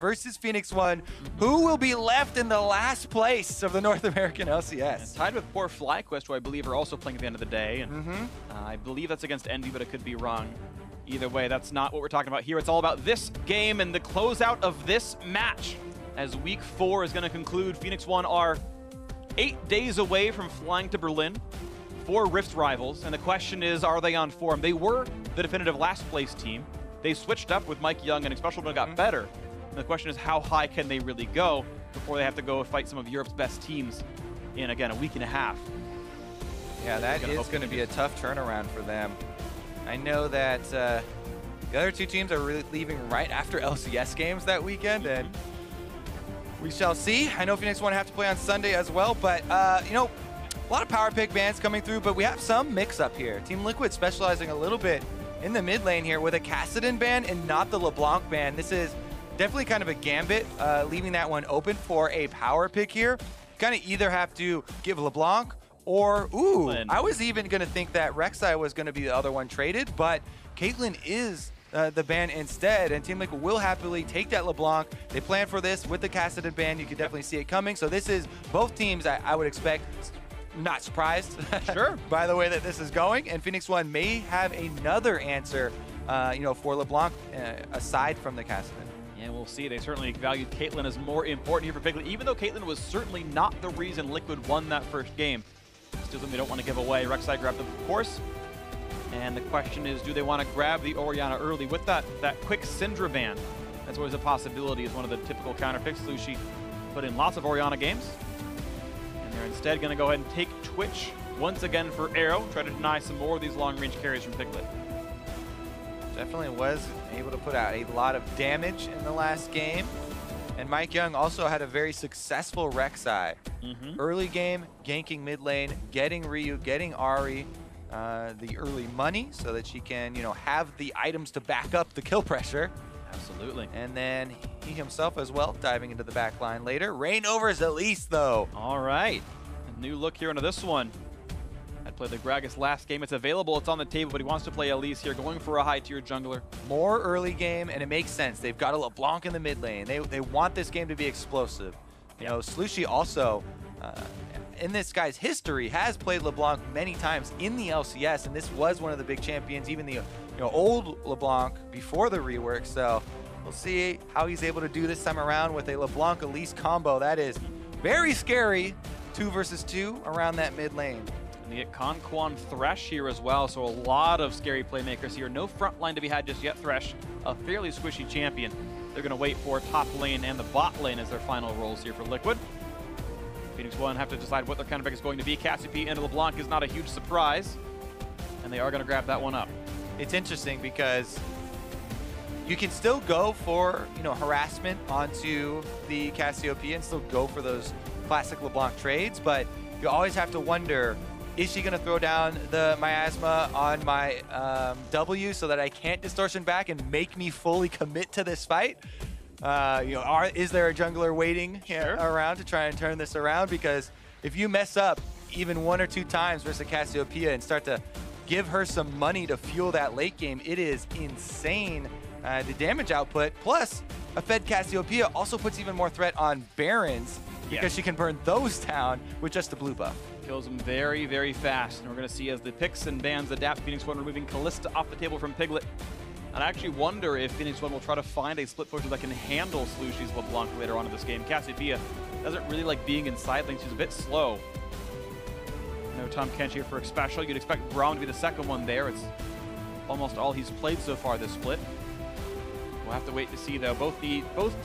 versus Phoenix1, who will be left in the last place of the North American LCS. And tied with poor FlyQuest, who I believe are also playing at the end of the day. And I believe that's against Envy, but it could be wrong. Either way, that's not what we're talking about here. It's all about this game and the closeout of this match. As Week 4 is going to conclude, Phoenix1 are 8 days away from flying to Berlin for Rift Rivals. And the question is, are they on form? They were the definitive last place team. They switched up with MikeYeung and Xpecial got better. And the question is, how high can they really go before they have to go fight some of Europe's best teams in, again, a week and a half? Yeah, that is going to be a tough turnaround for them. I know that the other two teams are really leaving right after LCS games that weekend, and we shall see. I know Phoenix1 have to play on Sunday as well, but, you know, a lot of power pick bans coming through, but we have some mix-up here. Team Liquid specializing a little bit in the mid lane here with a Kassadin ban and not the LeBlanc ban. This is definitely kind of a gambit, leaving that one open for a power pick here. Kind of either have to give LeBlanc or, ooh, I was even going to think that Rek'Sai was going to be the other one traded, but Caitlyn is the ban instead, and Team Liquid will happily take that LeBlanc. They plan for this with the Kassadin ban. You can definitely see it coming. So this is both teams I would expect, not surprised sure by the way that this is going, and Phoenix1 may have another answer, you know, for LeBlanc aside from the Kassadin. Yeah, we'll see. They certainly valued Caitlyn as more important here for Piglet, even though Caitlyn was certainly not the reason Liquid won that first game. Still something they don't want to give away. Rek'Sai grabbed them, of course. And the question is, do they want to grab the Orianna early with that quick Syndra ban? That's always a possibility as one of the typical counter picks. Slooshie put in lots of Orianna games. And they're instead going to go ahead and take Twitch once again for Arrow, try to deny some more of these long-range carries from Piglet. Definitely was able to put out a lot of damage in the last game. And MikeYeung also had a very successful Rek'Sai. Early game, ganking mid lane, getting Ryu, getting Ahri the early money so that she can, you know, have the items to back up the kill pressure. Absolutely. And then he himself as well, diving into the back line later. ReignOver's Elise, though. All right. A new look here into this one. I'd play the Gragas last game. It's available. It's on the table, but he wants to play Elise here, going for a high-tier jungler. More early game, and it makes sense. They've got a LeBlanc in the mid lane. They want this game to be explosive. You know, Slooshie also, in this guy's history, has played LeBlanc many times in the LCS, and this was one of the big champions, even the old LeBlanc before the rework. So we'll see how he's able to do this time around with a LeBlanc Elise combo. That is very scary. 2 versus 2 around that mid lane. And you get KonKwon Thresh here as well, so a lot of scary playmakers here. No front line to be had just yet. Thresh, a fairly squishy champion. They're going to wait for top lane and the bot lane as their final roles here for Liquid. Phoenix1 have to decide what their counter pick is going to be. Cassiopeia and LeBlanc is not a huge surprise, and they are going to grab that one up. It's interesting because you can still go for, you know, harassment onto the Cassiopeia and still go for those classic LeBlanc trades, but you always have to wonder, is she going to throw down the miasma on my W so that I can't distortion back and make me fully commit to this fight? You know, is there a jungler waiting around to try and turn this around? Because if you mess up even 1 or 2 times versus Cassiopeia and start to give her some money to fuel that late game, it is insane, the damage output. Plus, a fed Cassiopeia also puts even more threat on Barons because she can burn those down with just the blue buff. Kills them very, very fast. And we're going to see as the picks and bans adapt, Phoenix1 removing Kalista off the table from Piglet. And I actually wonder if Phoenix1 will try to find a split pusher that can handle Slooshie's LeBlanc later on in this game. Cassiopeia doesn't really like being in side lanes. She's a bit slow. No Tom Kench here for Xpecial. You'd expect Braum to be the second one there. It's almost all he's played so far this split. We'll have to wait to see, though. Both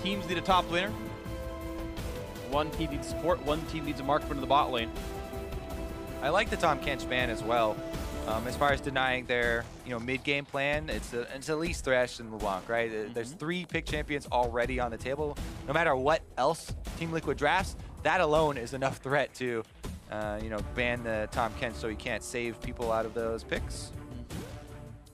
teams need a top laner. One team needs support, one team needs a marksman in the bot lane. I like the Tom Kench ban as well. As far as denying their, mid-game plan, it's at least Thresh and LeBlanc, right? There's 3 pick champions already on the table. No matter what else Team Liquid drafts, that alone is enough threat to, ban the Tom Kench so he can't save people out of those picks.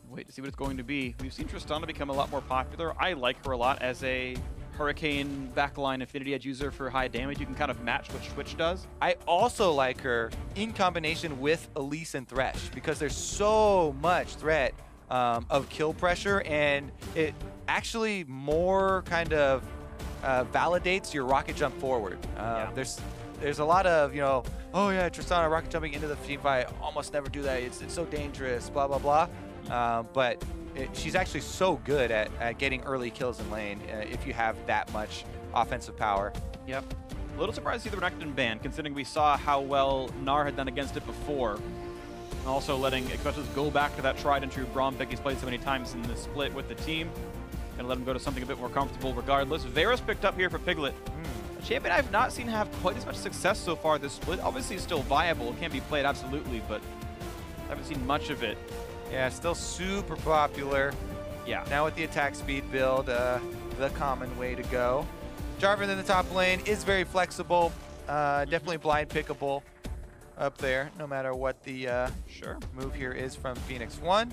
Wait to see what it's going to be. We've seen Tristana become a lot more popular. I like her a lot as a Hurricane backline Affinity Edge user for high damage. You can kind of match what Twitch does. I also like her in combination with Elise and Thresh because there's so much threat of kill pressure, and it actually more kind of validates your rocket jump forward. There's a lot of, you know, oh yeah, Tristana rocket jumping into the team fight, almost never do that. It's so dangerous, blah, blah, blah. But she's actually so good at getting early kills in lane if you have that much offensive power. Yep. A little surprised to see the Renekton ban, considering we saw how well Gnar had done against it before. Also letting Xpecial go back to that tried and true Braum pick he's played so many times in the split with the team. Gonna let him go to something a bit more comfortable regardless. Varus picked up here for Piglet. A champion I've not seen have quite as much success so far this split. Obviously still viable, can be played absolutely, but I haven't seen much of it. Yeah, still super popular. Yeah. Now with the attack speed build, the common way to go. Jarvan in the top lane is very flexible, definitely blind pickable up there, no matter what the move here is from Phoenix1.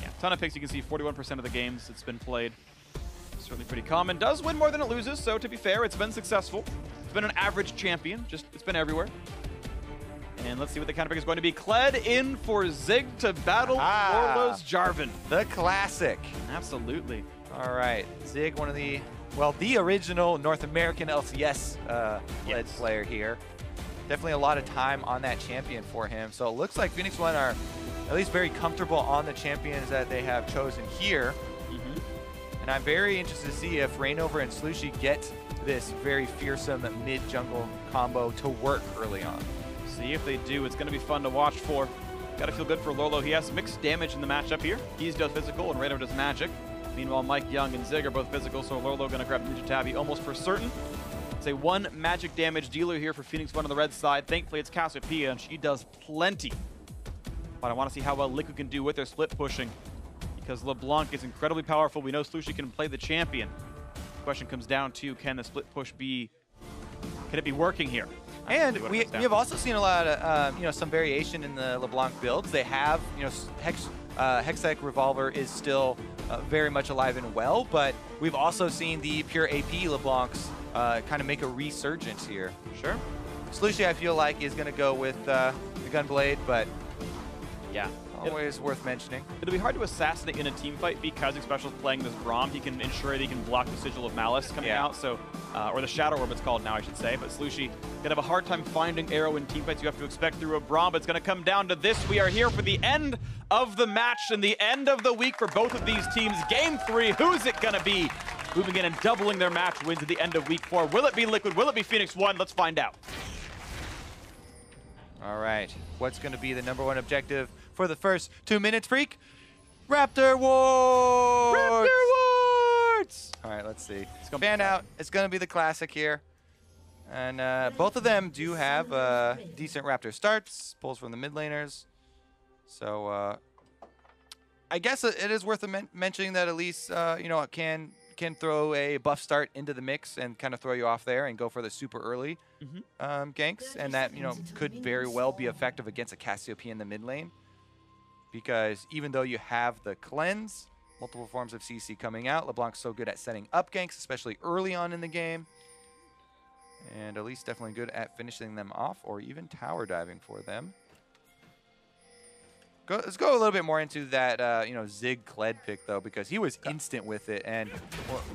Yeah, ton of picks. You can see 41% of the games it's been played. Certainly pretty common. Does win more than it loses, so to be fair, it's been successful. It's been an average champion, just it's been everywhere. And let's see what the counter pick is going to be. Kled in for Zig to battle Lourlo's Jarvan. The classic. Absolutely. All right, Zig, one of the, well, the original North American LCS Kled player here. Definitely a lot of time on that champion for him. So it looks like Phoenix1 are at least very comfortable on the champions that they have chosen here. And I'm very interested to see if ReignOver and Slooshie get this very fearsome mid-jungle combo to work early on. See if they do. It's going to be fun to watch for. Got to feel good for Lourlo. He has mixed damage in the matchup here. He's does physical and ReignOver does magic. Meanwhile, MikeYeung and Zig are both physical, so Lourlo going to grab Ninja Tabby almost for certain. It's a 1 magic damage dealer here for Phoenix1 on the red side. Thankfully, it's Cassiopeia, and she does plenty. But I want to see how well Liquid can do with their split pushing, because LeBlanc is incredibly powerful. We know Slooshie can play the champion. The question comes down to, can the split push be, can it be working here? And we have also seen a lot of, you know, some variation in the LeBlanc builds. They have, you know, Hextech Revolver is still very much alive and well, but we've also seen the pure AP LeBlancs kind of make a resurgence here. Sure. Slooshie, I feel like, is going to go with the Gunblade, but yeah, always worth mentioning. It'll be hard to assassinate in a team fight because Xpecial's playing this Braum. He can ensure that he can block the Sigil of Malice coming out, so or the Shadow Orb it's called now, I should say. But Slooshie gonna have a hard time finding arrow in team fights. You have to expect through a Braum, but it's gonna come down to this. We are here for the end of the match and the end of the week for both of these teams. Game 3, who's it gonna be? Moving in and doubling their match wins at the end of week 4. Will it be Liquid? Will it be Phoenix1? Let's find out. All right, what's gonna be the #1 objective for the first 2 minutes, Phreak? Raptor Wars! Raptor Wars! All right, let's see. It's gonna fan out. It's gonna be the classic here. And both of them do have decent Raptor starts, pulls from the mid laners. So I guess it is worth mentioning that Elise, you know, can throw a buff start into the mix and kind of throw you off there and go for the super early ganks, and that, you know, could very well be effective against a Cassiopeia in the mid lane, because even though you have the cleanse, multiple forms of CC coming out, LeBlanc's so good at setting up ganks, especially early on in the game, and Elise definitely good at finishing them off or even tower diving for them. Let's go a little bit more into that, you know, Zig Kled pick, though, because he was instant with it. And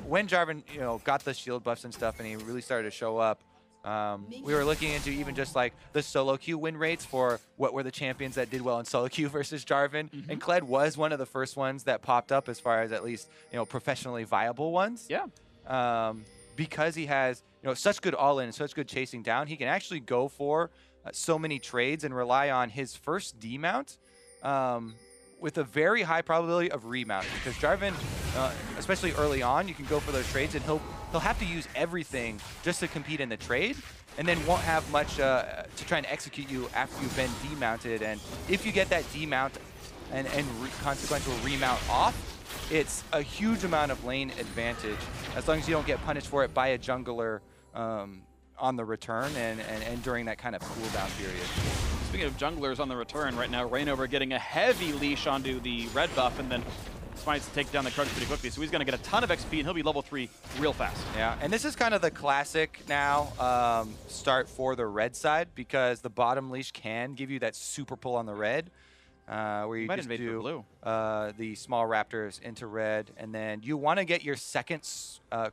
when Jarvan, you know, got the shield buffs and stuff and he really started to show up, we were looking into even just like the solo queue win rates for what were the champions that did well in solo queue versus Jarvan. And Kled was one of the first ones that popped up as far as at least, you know, professionally viable ones. Yeah. Because he has, you know, such good all-in and such good chasing down, he can actually go for so many trades and rely on his first D-mount with a very high probability of remount, because Jarvan, especially early on, you can go for those trades and he'll have to use everything just to compete in the trade, and then won't have much to try and execute you after you've been demounted. And if you get that demount and consequential remount off, it's a huge amount of lane advantage, as long as you don't get punished for it by a jungler on the return and during that kind of cooldown period. Speaking of junglers on the return right now, ReignOver getting a heavy leash onto the red buff, and then Smites to take down the Krug pretty quickly, so he's going to get a ton of XP and he'll be level 3 real fast. Yeah, and this is kind of the classic now start for the red side, because the bottom leash can give you that super pull on the red. where you just do blue. The small raptors into red, and then you want to get your second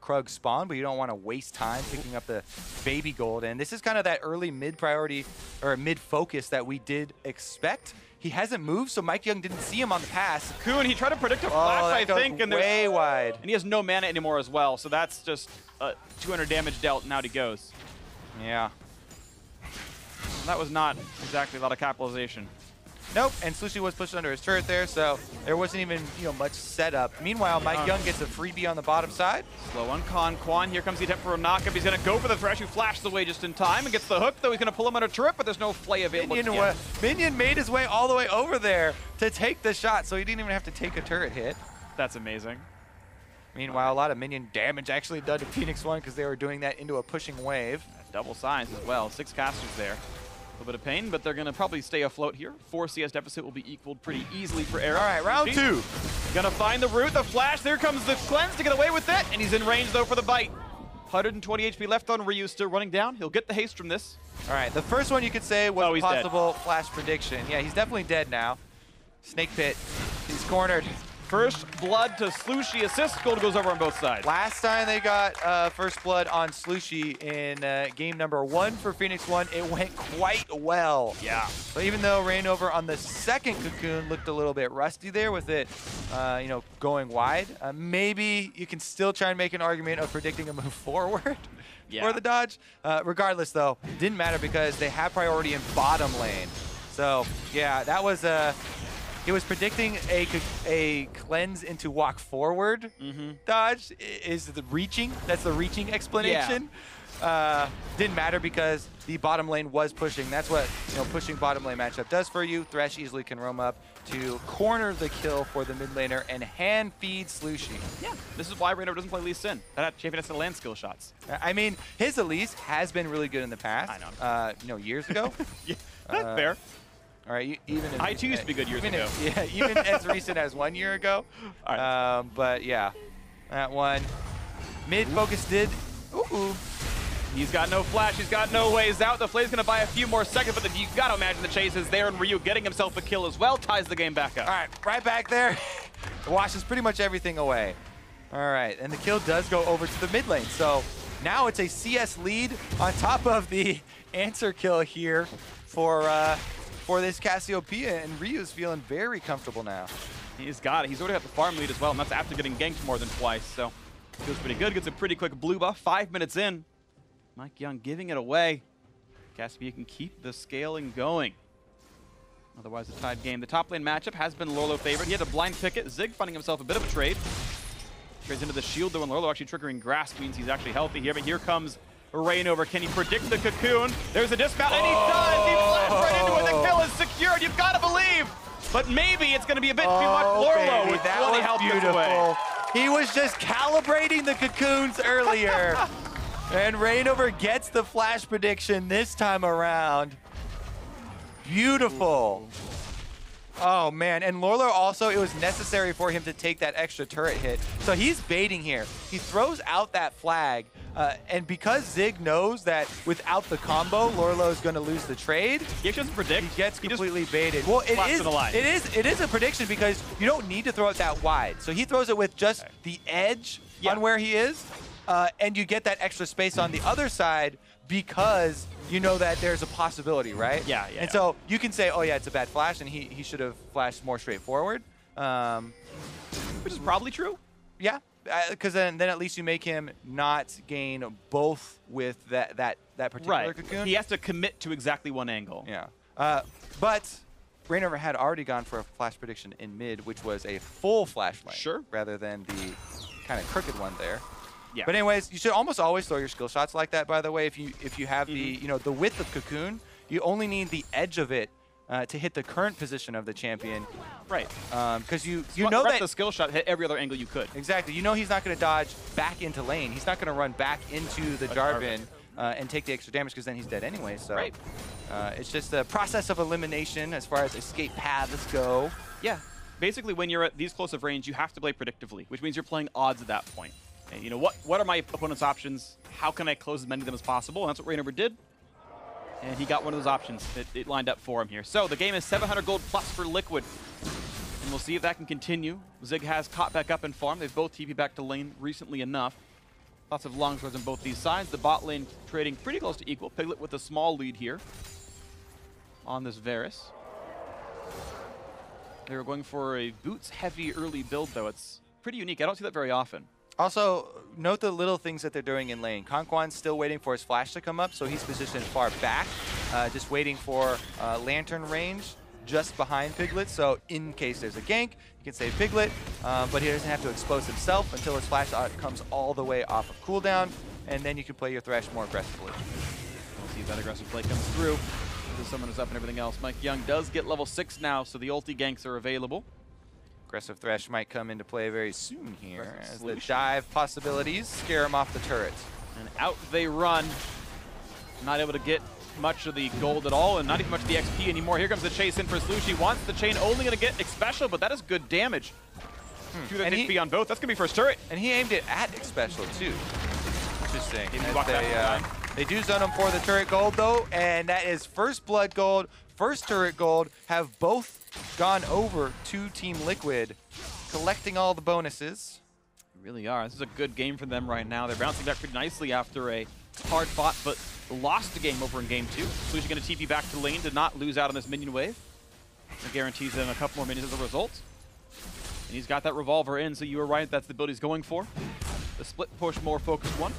Krug spawn, but you don't want to waste time picking up the baby gold. And this is kind of that early mid priority or mid focus that we did expect. He hasn't moved, so MikeYeung didn't see him on the pass. Coon, he tried to predict a flash, I think, and way wide. And he has no mana anymore as well, so that's just 200 damage dealt, and out he goes. Yeah. That was not exactly a lot of capitalization. Nope, and Slooshie was pushed under his turret there, so there wasn't even much setup. Meanwhile, MikeYeung gets a freebie on the bottom side. Slow on KonKwon. Here comes the attempt for a knockup. He's going to go for the Thresh, who flashes away just in time and gets the hook, though he's going to pull him under turret, but there's no flay available. Minion made his way all the way over there to take the shot, so he didn't even have to take a turret hit. That's amazing. Meanwhile, a lot of minion damage actually done to Phoenix1 because they were doing that into a pushing wave. Double signs as well. 6 casters there. A little bit of pain, but they're going to probably stay afloat here. 4 CS deficit will be equaled pretty easily for Arrow. All right, round 2. Gonna find the root, the flash. There comes the cleanse to get away with it, and he's in range though for the bite. 120 HP left on Ryu, still running down. He'll get the haste from this. All right, the first one you could say was a possible flash prediction. Yeah, he's definitely dead now. Snake pit, he's cornered. First blood to Slooshie, assist, gold goes over on both sides. Last time they got first blood on Slooshie in game number 1 for Phoenix1, it went quite well. Yeah. So even though ReignOver on the second cocoon looked a little bit rusty there with it, going wide, maybe you can still try and make an argument of predicting a move forward for the dodge. Regardless, though, didn't matter because they have priority in bottom lane. So yeah, that was he was predicting a cleanse into walk forward dodge is the reaching. That's the reaching explanation. Yeah. Didn't matter because the bottom lane was pushing. That's what pushing bottom lane matchup does for you. Thresh easily can roam up to corner the kill for the mid laner and hand feed Slooshie. Yeah, this is why ReignOver doesn't play Elise in. That champion has to land skill shots. I mean, his Elise has been really good in the past. I know. Years ago. Yeah, that's fair. All right, even I too used to be good years ago. Even as recent as 1 year ago. All right. But yeah, that one. Mid focus did. Ooh. He's got no flash. He's got no ways out. The Flay's going to buy a few more seconds, but you got to imagine the chase is there, and Ryu getting himself a kill as well ties the game back up. All right, right back there. Washes pretty much everything away. All right, and the kill does go over to the mid lane. So now it's a CS lead on top of the answer kill here for this Cassiopeia, and Ryu's feeling very comfortable now. He's got it. He's already got the farm lead as well, and that's after getting ganked more than twice, so feels pretty good. Gets a pretty quick blue buff, 5 minutes in. MikeYeung giving it away. Cassiopeia can keep the scaling going. Otherwise, a tied game. The top lane matchup has been Lourlo favored. He had to blind pick it. Zig finding himself a bit of a trade. Trades into the shield, though, and Lourlo actually triggering Grasp means he's actually healthy here, but here comes ReignOver. Can he predict the cocoon? There's a dismount, and he does! He flashed right into it. The kill is secured. You've got to believe. But maybe it's going to be a bit too much Lourlo with 20 health away. He was just calibrating the cocoons earlier. And ReignOver gets the flash prediction this time around. Beautiful. Oh, man. And Lourlo also, it was necessary for him to take that extra turret hit. So he's baiting here. He throws out that flag. And because Zig knows that without the combo, Lourlo is going to lose the trade, he doesn't predict. He gets completely baited. Well, it is a prediction because you don't need to throw it that wide. So he throws it with just the edge on where he is, and you get that extra space on the other side because you know that there's a possibility, right? Yeah. And so you can say, oh yeah, it's a bad flash, and he should have flashed more straightforward. Which is probably true. Yeah. Because then at least you make him not gain both with that particular cocoon. He has to commit to exactly one angle. Yeah. But ReignOver had already gone for a flash prediction in mid, which was a full flash lane. Rather than the kind of crooked one there. Yeah. But anyways, you should almost always throw your skill shots like that, by the way. If you have the the width of cocoon, you only need the edge of it to hit the current position of the champion. Right. Because you know that the skill shot hit every other angle you could. Exactly. You know he's not going to dodge back into lane. He's not going to run back into the Jarvan and take the extra damage because then he's dead anyway. So it's just a process of elimination as far as escape paths go. Yeah. Basically, when you're at these close of range, you have to play predictively, which means you're playing odds at that point. And, what are my opponent's options? How can I close as many of them as possible? And that's what ReignOver did. And he got one of those options that it lined up for him here. So the game is 700 gold plus for Liquid. And we'll see if that can continue. Zig has caught back up in farm. They've both TP'd back to lane recently enough. Lots of long swords on both these sides. The bot lane trading pretty close to equal. Piglet with a small lead here on this Varus. They were going for a boots-heavy early build, though. It's pretty unique. I don't see that very often. Also, note the little things that they're doing in lane. KonKwon's still waiting for his flash to come up, so he's positioned far back, just waiting for lantern range just behind Piglet. So in case there's a gank, you can save Piglet, but he doesn't have to expose himself until his flash comes all the way off of cooldown, and then you can play your Thresh more aggressively. We'll see if that aggressive play comes through. The summoners up and everything else. MikeYeung does get level 6 now, so the ulti ganks are available. Aggressive Thresh might come into play very soon here as the dive possibilities scare him off the turret. And out they run. Not able to get much of the gold at all, and not even much of the XP anymore. Here comes the chase in for Slooshie. Wants the chain, only going to get Xpecial, but that is good damage. 2 XP on both. That's going to be first turret. And he aimed it at Xpecial too. Interesting. They do zone him for the turret gold though, and that is first blood gold, first turret gold, have both gone over to Team Liquid, collecting all the bonuses. They really are. This is a good game for them right now. They're bouncing back pretty nicely after a hard fought, but lost the game over in game 2. Slooshie going to TP back to lane to not lose out on this minion wave. It guarantees them a couple more minions as a result. And he's got that revolver in, so you were right. That's the build he's going for. The split push, more focused one.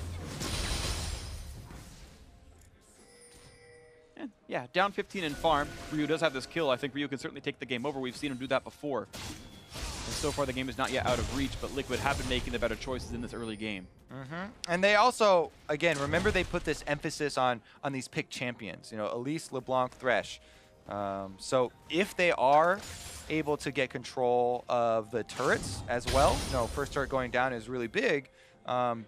And yeah, down 15 in farm. Ryu does have this kill. I think Ryu can certainly take the game over. We've seen him do that before. And so far, the game is not yet out of reach, but Liquid have been making the better choices in this early game. And they also, again, remember they put this emphasis on these pick champions. You know, Elise, LeBlanc, Thresh. So if they are able to get control of the turrets as well, you know, first turret going down is really big.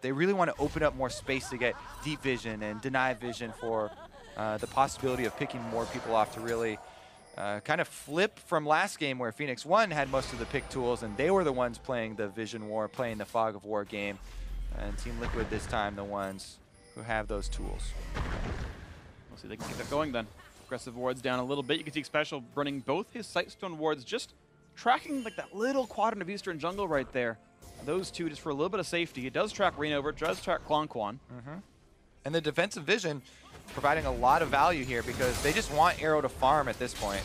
They really want to open up more space to get deep vision and deny vision for the possibility of picking more people off to really kind of flip from last game where Phoenix1 had most of the pick tools and they were the ones playing the vision war, playing the fog of war game. And Team Liquid this time the ones who have those tools. We'll see if they can keep that going then. Aggressive wards down a little bit. You can see Xpecial running both his Sightstone wards, just tracking like that little quadrant of Eastern jungle right there. Those two just for a little bit of safety. It does track ReignOver, it does track KonKwon. And the defensive vision providing a lot of value here because they just want Arrow to farm at this point.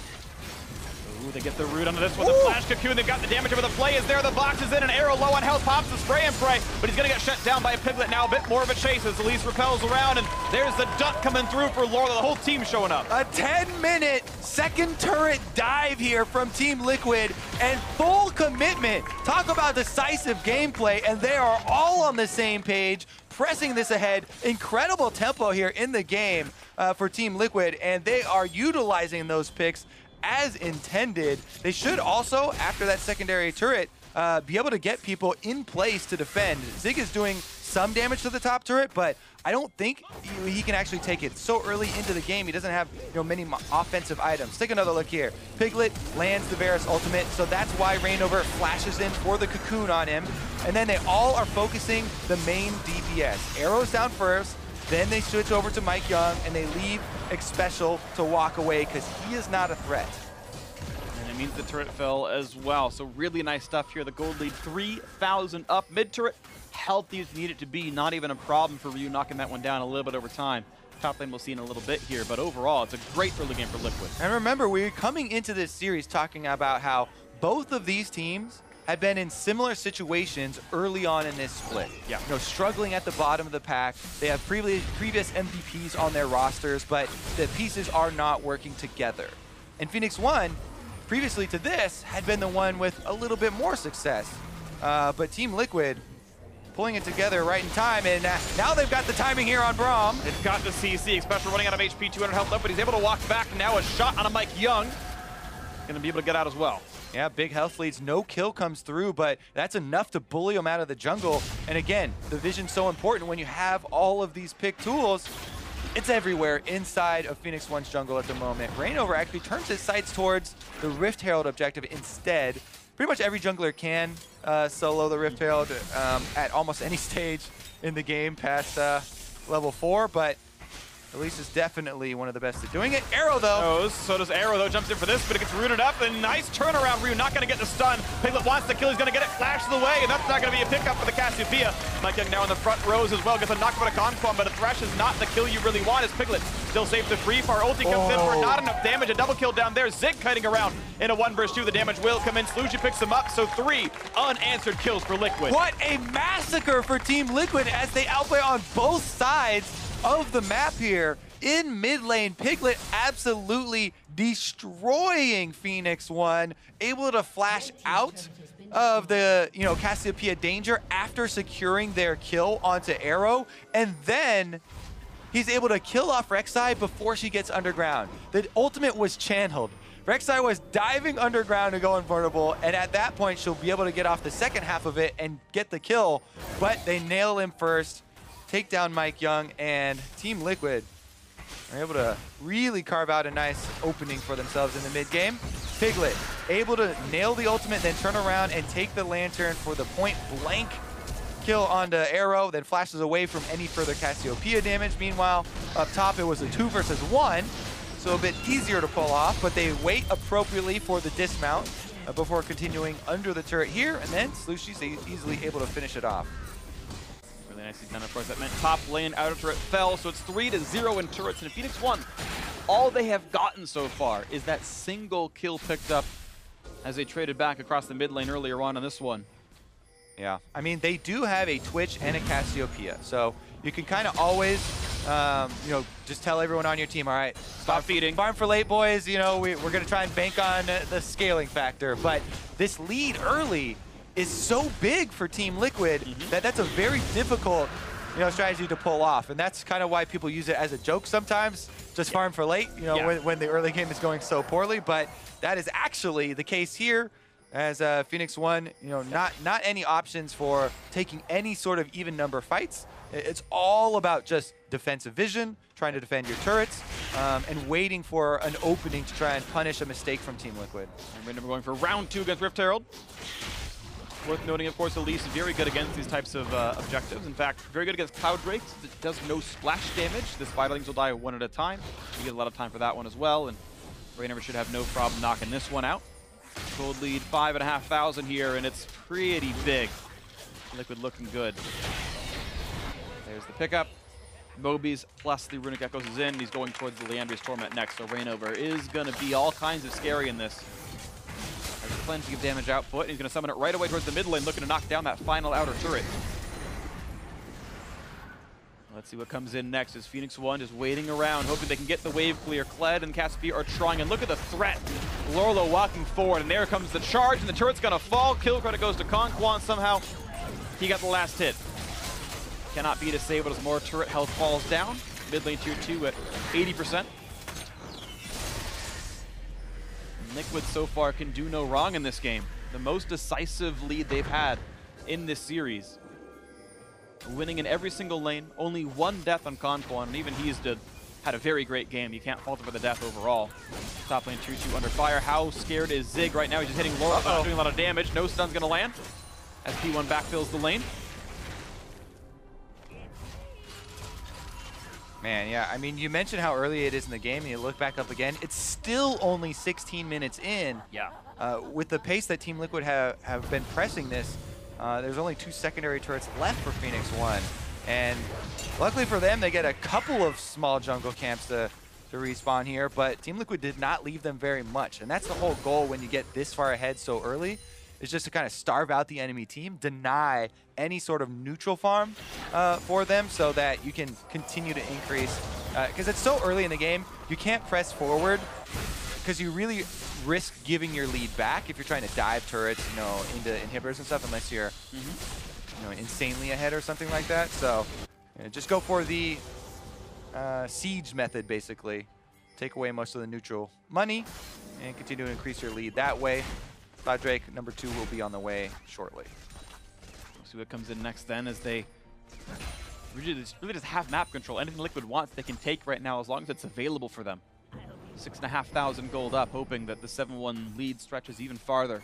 Ooh, they get the root onto this one. The flash cocoon, they've got the damage over the play is there. The box is in, and Arrow low on health, pops the spray and pray, but he's going to get shut down by a Piglet now. A bit more of a chase as Elise repels around, and there's the duck coming through for Lourlo. The whole team showing up. A 10-minute second turret dive here from Team Liquid, and full commitment. Talk about decisive gameplay, and they are all on the same page, pressing this ahead. Incredible tempo here in the game for Team Liquid, and they are utilizing those picks as intended. They should also, after that secondary turret, be able to get people in place to defend. Zig is doing some damage to the top turret, but I don't think he can actually take it so early into the game. He doesn't have many offensive items. Take another look here. Piglet lands the Varus ultimate, so that's why ReignOver flashes in for the cocoon on him. And then they all are focusing the main DPS. Arrow's down first, then they switch over to MikeYeung, and they leave Xpecial to walk away because he is not a threat. And it means the turret fell as well. So really nice stuff here. The gold lead 3,000 up. Mid turret healthy as needed to be. Not even a problem for Ryu knocking that one down a little bit over time. Top lane we'll see in a little bit here, but overall it's a great early game for Liquid. And remember, we're coming into this series talking about how both of these teams had been in similar situations early on in this split. Yeah. Struggling at the bottom of the pack. They have previous MVPs on their rosters, but the pieces are not working together. And Phoenix1, previously to this, had been the one with a little bit more success. But Team Liquid pulling it together right in time, and now they've got the timing here on Braum. They've got the CC, Xpecial running out of HP, 200 health left, but he's able to walk back now. A shot on a MikeYeung. Gonna be able to get out as well. Yeah, big health leads, no kill comes through, but that's enough to bully him out of the jungle. And again, the vision's so important when you have all of these pick tools. It's everywhere inside of Phoenix1's jungle at the moment. ReignOver actually turns his sights towards the Rift Herald objective instead. Pretty much every jungler can solo the Rift Herald at almost any stage in the game past level 4, but Elise is definitely one of the best at doing it. Arrow, though. So does Arrow, though. Jumps in for this, but it gets rooted up. And nice turnaround. Ryu not going to get the stun. Piglet wants the kill. He's going to get it. Flashes away, and that's not going to be a pickup for the Cassiopeia. MikeYeung now in the front rows as well. Gets a knock by the KonKwon, but a Thresh is not the kill you really want. As Piglet still safe to free. Far ulti comes in for not enough damage. A double kill down there. Zig kiting around in a 1 versus 2. The damage will come in. Slooshie picks him up. So 3 unanswered kills for Liquid. What a massacre for Team Liquid as they outplay on both sides of the map here. In mid lane, Piglet absolutely destroying Phoenix1, able to flash out of the Cassiopeia danger after securing their kill onto Arrow, and then he's able to kill off Rek'Sai before she gets underground. The ultimate was channeled. Rek'Sai was diving underground to go invulnerable, and at that point she'll be able to get off the second half of it and get the kill, but they nail him first, take down MikeYeung, and Team Liquid are able to really carve out a nice opening for themselves in the mid game. Piglet able to nail the ultimate, then turn around and take the lantern for the point blank kill onto Arrow, then flashes away from any further Cassiopeia damage. Meanwhile, up top it was a 2 versus 1, so a bit easier to pull off, but they wait appropriately for the dismount before continuing under the turret here, and then Slooshie's easily able to finish it off. Really nicely done, of course. That meant top lane outer turret fell, so it's 3-0 in turrets. And Phoenix1, all they have gotten so far is that single kill picked up as they traded back across the mid lane earlier on in this one. Yeah, I mean, they do have a Twitch and a Cassiopeia, so you can kind of always, just tell everyone on your team, all right, stop feeding. Farm for late, boys. We're going to try and bank on the scaling factor. But this lead early is so big for Team Liquid that that's a very difficult strategy to pull off. And that's kind of why people use it as a joke sometimes, just farm for late, when the early game is going so poorly. But that is actually the case here, as Phoenix1, not any options for taking any sort of even number fights. It's all about just defensive vision, trying to defend your turrets, and waiting for an opening to try and punish a mistake from Team Liquid. And we're going for round 2 against Rift Herald. Worth noting, of course, Elise is very good against these types of objectives. In fact, very good against Cloud Drakes. It does no splash damage. The Spiderlings will die 1 at a time. You get a lot of time for that one as well, and ReignOver should have no problem knocking this one out. Gold lead 5,500 here, and it's pretty big. Liquid looking good. There's the pickup. Moby's plus the Runic Echoes is in. He's going towards the Leandri's Torment next, so ReignOver is going to be all kinds of scary in this. There's plenty of damage output, and he's going to summon it right away towards the mid lane, looking to knock down that final outer turret. Let's see what comes in next as Phoenix1 just waiting around, hoping they can get the wave clear. Kled and Cassiopeia are trying, and look at the threat. Lourlo walking forward, and there comes the charge, and the turret's going to fall. Kill credit goes to KonKwon somehow. He got the last hit. Cannot be disabled as more turret health falls down. Mid lane tier 2 at 80%. Liquid so far can do no wrong in this game. The most decisive lead they've had in this series. Winning in every single lane, only 1 death on KonKwon, and even he's had a very great game. You can't fault him for the death overall. Top lane 2-2 under fire. How scared is Zig right now? He's just hitting Lourlo, not doing a lot of damage. No stun's gonna land as P1 backfills the lane. Man, yeah, I mean, you mentioned how early it is in the game, and you look back up again, it's still only 16 minutes in. Yeah. With the pace that Team Liquid have been pressing this, there's only 2 secondary turrets left for Phoenix1. And luckily for them, they get a couple of small jungle camps to respawn here, but Team Liquid did not leave them very much. And that's the whole goal when you get this far ahead so early, is just to kind of starve out the enemy team, deny any sort of neutral farm for them so that you can continue to increase. Because it's so early in the game, you can't press forward because you really risk giving your lead back if you're trying to dive turrets, into inhibitors and stuff, unless you're, insanely ahead or something like that. So just go for the siege method, basically. Take away most of the neutral money and continue to increase your lead that way. Cloud Drake number 2 will be on the way shortly. We'll see what comes in next then, as they really just have map control. Anything Liquid wants, they can take right now as long as it's available for them. 6,500 gold up, hoping that the 7-1 lead stretches even farther.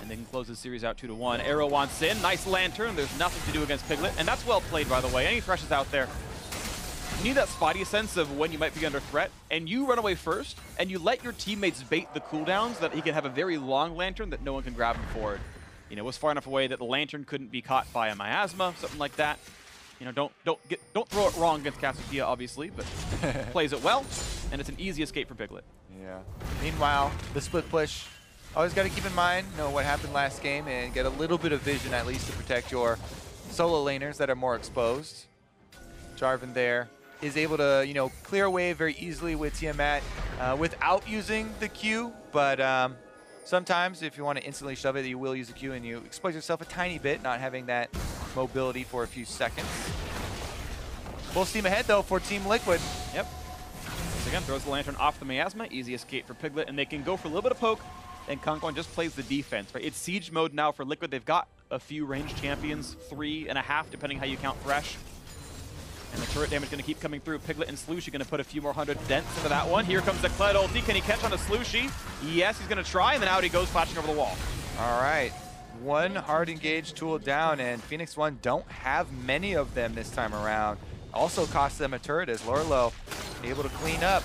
And they can close the series out 2-1. Arrow wants in. Nice lantern. There's nothing to do against Piglet. And that's well played, by the way. Any Thresh is out there. You need that spotty sense of when you might be under threat, and you run away first, and you let your teammates bait the cooldowns so that he can have a very long lantern that no one can grab him forward. You know, it was far enough away that the lantern couldn't be caught by a miasma, something like that. You know, don't throw it wrong against Cassiopeia, obviously, but plays it well, and it's an easy escape for Piglet. Yeah. Meanwhile, the split push, always got to keep in mind, you know, what happened last game and get a little bit of vision at least to protect your solo laners that are more exposed. Jarvan there is able to, you know, clear away very easily with Tiamat without using the Q, but sometimes if you want to instantly shove it, you will use the Q and you expose yourself a tiny bit, not having that mobility for a few seconds. Full steam ahead though for Team Liquid. Yep. Once again, throws the lantern off the miasma, easy escape for Piglet, and they can go for a little bit of poke, and KonKwon just plays the defense, right? It's siege mode now for Liquid. They've got a few ranged champions, 3.5, depending how you count Thresh. And the turret damage going to keep coming through. Piglet and Slooshie going to put a few more hundred dents into that one. Here comes the Kled ulti. Can he catch on a Slooshie? Yes, he's going to try, and then out he goes, flashing over the wall. All right. One hard engage tool down, and Phoenix1 don't have many of them this time around. Also cost them a turret as Lourlo able to clean up.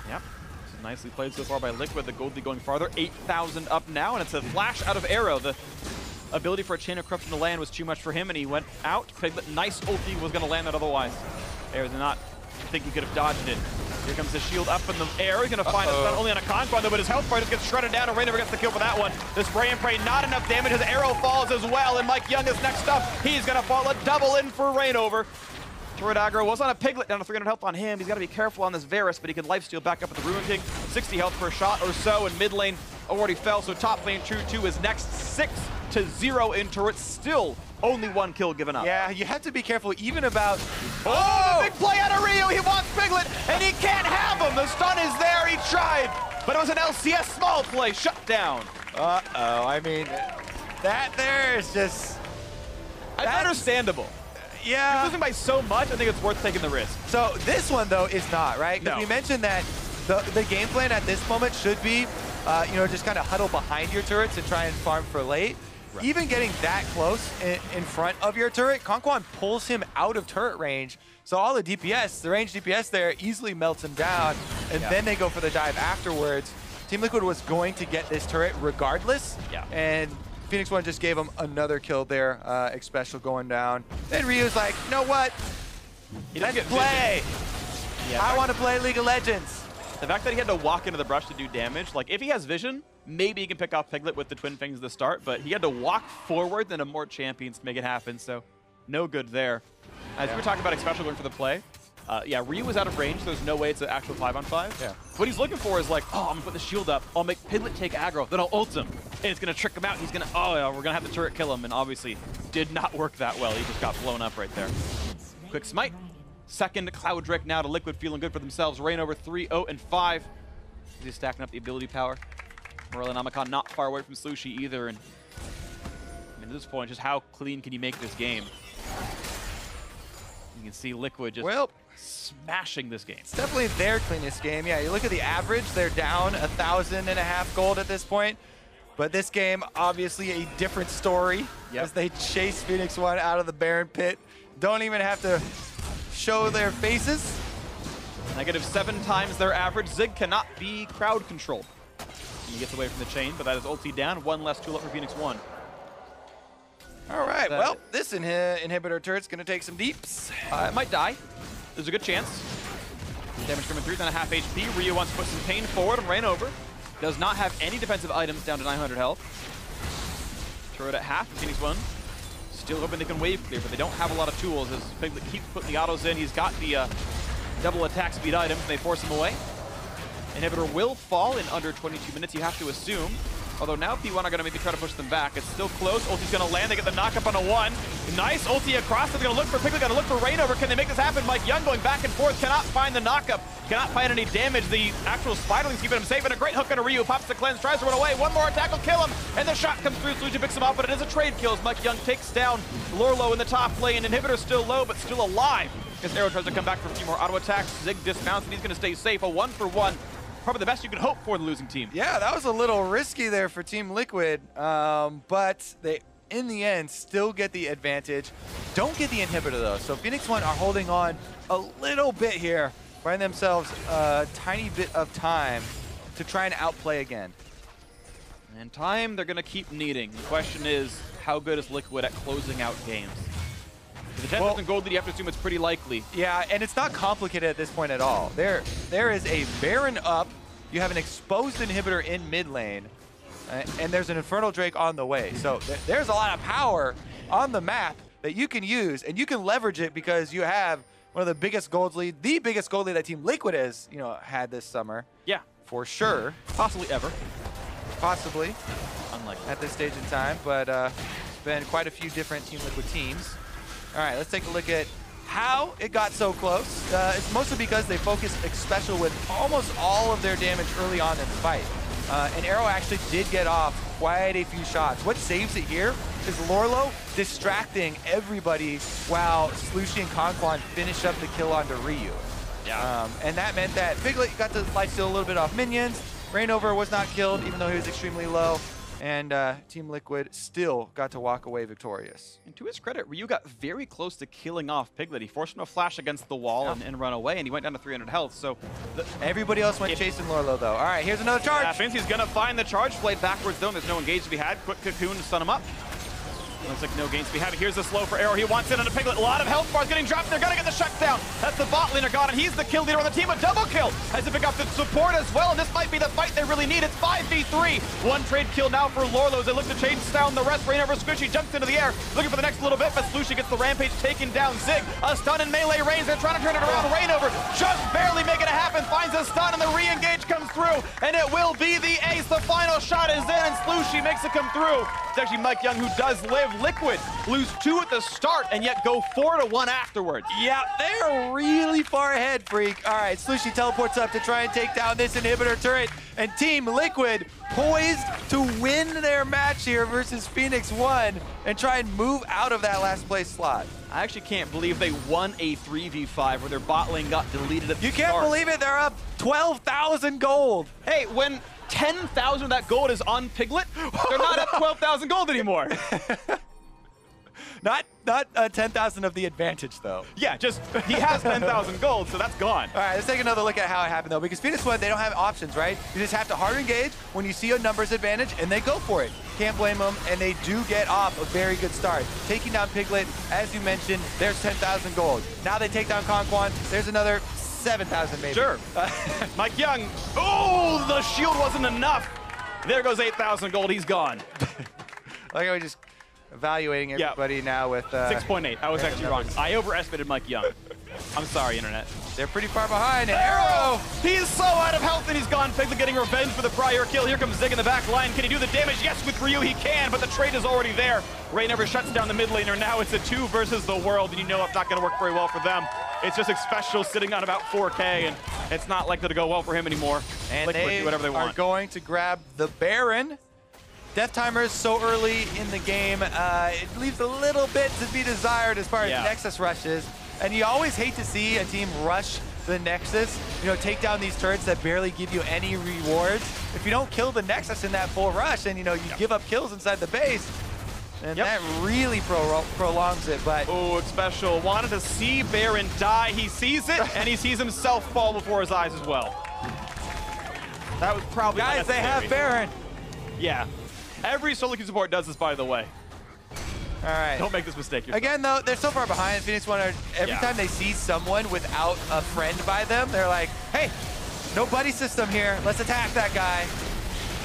Yep. This is nicely played so far by Liquid. The Goldie going farther. 8,000 up now, and it's a flash out of arrow. The ability for a Chain of Corruption to land was too much for him, and he went out. Piglet, nice ulti, was going to land that otherwise. Air did not think he could have dodged it. Here comes the shield up in the air. He's going to find it not only on a KonKwon, though, but his health bar just gets shredded down, and ReignOver gets the kill for that one. The spray and pray, not enough damage. His arrow falls as well, and MikeYeung is next up. He's going to fall a double in for ReignOver. Turret aggro was on a Piglet, down to 300 health on him. He's got to be careful on this Varus, but he can lifesteal back up at the Ruin King. 60 health per shot or so, and mid lane already fell, so top lane True 2 is next. 6-0 in turrets, still only one kill given up. Yeah, you have to be careful even about... Oh, the big play out of Ryu. He wants Piglet, and he can't have him. The stun is there. He tried, but it was an LCS small play shut down. Uh-oh, I mean, that there is just... That's understandable. Yeah. You're losing by so much, I think it's worth taking the risk. So this one, though, is not, right? Because we mentioned that the game plan at this moment should be, you know, just kind of huddle behind your turrets and try and farm for late. Right. Even getting that close in front of your turret, KonKwon pulls him out of turret range. So all the DPS, the range DPS there, easily melts him down, and then they go for the dive afterwards. Team Liquid was going to get this turret regardless, and Phoenix1 just gave him another kill there, Xpecial going down. Then Ryu's like, you know what? Let's play. Yeah, I want to play League of Legends. The fact that he had to walk into the brush to do damage, like if he has vision, maybe he can pick off Piglet with the Twin Fangs at the start, but he had to walk forward than a more champions to make it happen, so no good there. As we were talking about Xpecial going for the play, yeah, Ryu was out of range, so there's no way it's an actual 5-on-5. Yeah. What he's looking for is like, oh, I'm going to put the shield up, I'll make Piglet take aggro, then I'll ult him, and it's going to trick him out. He's going to, oh, yeah, we're going to have the turret kill him, and obviously did not work that well. He just got blown up right there. Quick smite. Second Cloud Drake now to Liquid, feeling good for themselves. ReignOver 3-0-5. He's stacking up the ability power. Morel and Amicon not far away from Slooshie either, and I mean, at this point, just how clean can you make this game? You can see Liquid just smashing this game. It's definitely their cleanest game. Yeah, you look at the average, they're down 1,500 gold at this point. But this game, obviously a different story as they chase Phoenix1 out of the Baron pit. Don't even have to show their faces. -7 times their average. Zig cannot be crowd controlled. He gets away from the chain, but that is ulti down. One less tool up for Phoenix1. All right, well, this inhibitor turret's going to take some deeps. It might die. There's a good chance. Damage coming through, down to half HP. Ryu wants to put some pain forward and ReignOver. Does not have any defensive items, down to 900 health. Turret at half, Phoenix1. Still hoping they can wave clear, but they don't have a lot of tools as Piglet keeps putting the autos in. He's got the double attack speed items, and they force him away. Inhibitor will fall in under 22 minutes, you have to assume. Although now P1 are going to maybe try to push them back. It's still close. Ulti's going to land. They get the knock-up on a 1. Nice ulti across. They're going to look for Piglet, going to look for ReignOver. Can they make this happen? MikeYeung going back and forth. Cannot find the knock-up. Cannot find any damage. The actual Spiderling's keeping him safe. And a great hook on a Ryu. Pops the cleanse. Tries to run away. One more attack will kill him. And the shot comes through. Slooshie picks him up. But it is a trade kill as MikeYeung takes down Lourlo in the top lane. Inhibitor still low, but still alive. As Arrow tries to come back for a few more auto attacks. Zig dismounts, and he's going to stay safe. A 1-for-1. Probably the best you could hope for the losing team. Yeah, that was a little risky there for Team Liquid, but they in the end, still get the advantage. Don't get the inhibitor, though. So Phoenix1 are holding on a little bit here, buying themselves a tiny bit of time to try and outplay again. And time they're going to keep needing. The question is, how good is Liquid at closing out games? The 10,000 gold lead, you have to assume it's pretty likely. Yeah, and it's not complicated at this point at all. There is a Baron up. You have an exposed inhibitor in mid lane, and there's an Infernal Drake on the way. So there's a lot of power on the map that you can use, and you can leverage it because you have one of the biggest gold lead, the biggest gold lead that Team Liquid has, had this summer. Yeah, for sure. Possibly ever. Possibly. Unlikely. At this stage in time, but it's been quite a few different Team Liquid teams. All right, let's take a look at how it got so close. It's mostly because they focused Xpecial with almost all of their damage early on in the fight. And Arrow actually did get off quite a few shots. What saves it here is Lourlo distracting everybody while Slooshie and KonKwon finish up the kill onto Ryu. Yeah. And that meant that Piglet got to lifesteal a little bit off minions. ReignOver was not killed, even though he was extremely low. And Team Liquid still got to walk away victorious. And to his credit, Ryu got very close to killing off Piglet. He forced him to flash against the wall and run away, and he went down to 300 health. So everybody else went chasing Lourlo, though. All right, here's another charge. Yeah, thinks he's going to find the charge blade backwards, though. There's no engage to be had. Quick cocoon to stun him up. Looks like no gains to be had. Here's the slow for Arrow. He wants it on a Piglet. A lot of health bars getting dropped. They're going to get the shutdown. That's the bot laner gone, and he's the kill leader on the team. A double kill as they pick up the support as well, and this might be the fight they really need. It's 5v3. One trade kill now for Lourlo as they look to chase down the rest. ReignOver Squishy jumps into the air, looking for the next little bit, but Slooshie gets the rampage taken down. Zig, a stun in melee range. They're trying to turn it around. ReignOver just barely making it happen. Finds a stun, and the re-engage comes through, and it will be the ace. The final shot is in, and Slooshie makes it come through. It's actually MikeYeung who does live. Liquid lose 2 at the start and yet go 4-1 afterwards. Yeah, they're really far ahead, Phreak. All right, Slooshie teleports up to try and take down this inhibitor turret, and Team Liquid poised to win their match here versus Phoenix1 and try and move out of that last place slot. I actually can't believe they won a 3v5 where their bot lane got deleted at the start. You can't believe it, they're up 12,000 gold. Hey, when 10,000 of that gold is on Piglet, they're not at 12,000 gold anymore. Not 10,000 of the advantage, though. Yeah, just he has 10,000 gold, so that's gone. All right, let's take another look at how it happened, though, because Phoenix1, they don't have options, right? You just have to hard engage when you see a numbers advantage, and they go for it. Can't blame them, and they do get off a very good start. Taking down Piglet, as you mentioned, there's 10,000 gold. Now they take down KonKwon, there's another 7,000 maybe. Sure. MikeYeung, oh, the shield wasn't enough. There goes 8,000 gold, he's gone. Like I was just evaluating everybody now with 6.8. I was actually wrong. I overestimated MikeYeung. I'm sorry, internet. They're pretty far behind. And Arrow! He's so out of health and he's gone. Piglet getting revenge for the prior kill. Here comes Zig in the back line. Can he do the damage? Yes, with Ryu he can, but the trade is already there. ReignOver shuts down the mid laner. Now it's a 2 versus the world, and you know it's not going to work very well for them. It's just Xpecial sitting on about 4K, and it's not likely to go well for him anymore. And Liquid they do whatever they want. are going to grab the Baron. Death timer is so early in the game, it leaves a little bit to be desired as far as Nexus rushes. And you always hate to see a team rush the Nexus, take down these turrets that barely give you any rewards. If you don't kill the Nexus in that full rush, and you give up kills inside the base, and that really prolongs it. But oh, Xpecial wanted to see Baron die. He sees it, and he sees himself fall before his eyes as well. That was probably guys, they have Baron. Yeah. Every solo queue support does this, by the way. All right. Don't make this mistake yourself. Again, though, they're so far behind. Phoenix1 every time they see someone without a friend by them, they're like, hey, no buddy system here. Let's attack that guy.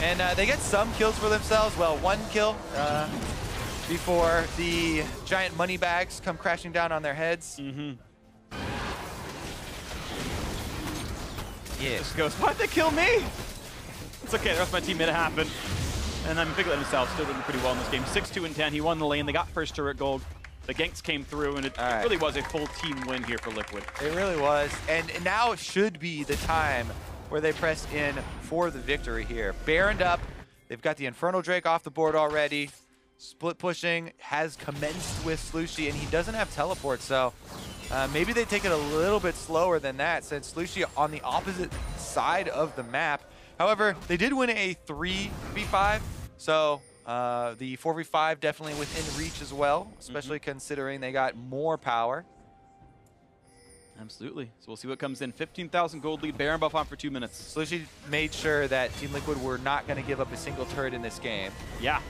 And they get some kills for themselves. Well, 1 kill before the giant money bags come crashing down on their heads. Mm-hmm. Yeah. Just goes, why'd they kill me? It's okay, the rest of my team made it happen. And then Piglet himself still doing pretty well in this game. 6-2 and 10. He won the lane. They got first turret gold. The ganks came through, and it really was a full team win here for Liquid. It really was. And now should be the time where they press in for the victory here. Baroned up. They've got the Infernal Drake off the board already. Split pushing has commenced with Slooshie, and he doesn't have teleport, so maybe they take it a little bit slower than that, since Slooshie on the opposite side of the map. However, they did win a 3v5, so The 4v5 definitely within reach as well, especially considering they got more power. Absolutely. So we'll see what comes in. 15,000 gold lead, Baron buff on for 2 minutes. Slooshie made sure that Team Liquid were not going to give up a single turret in this game. Yeah.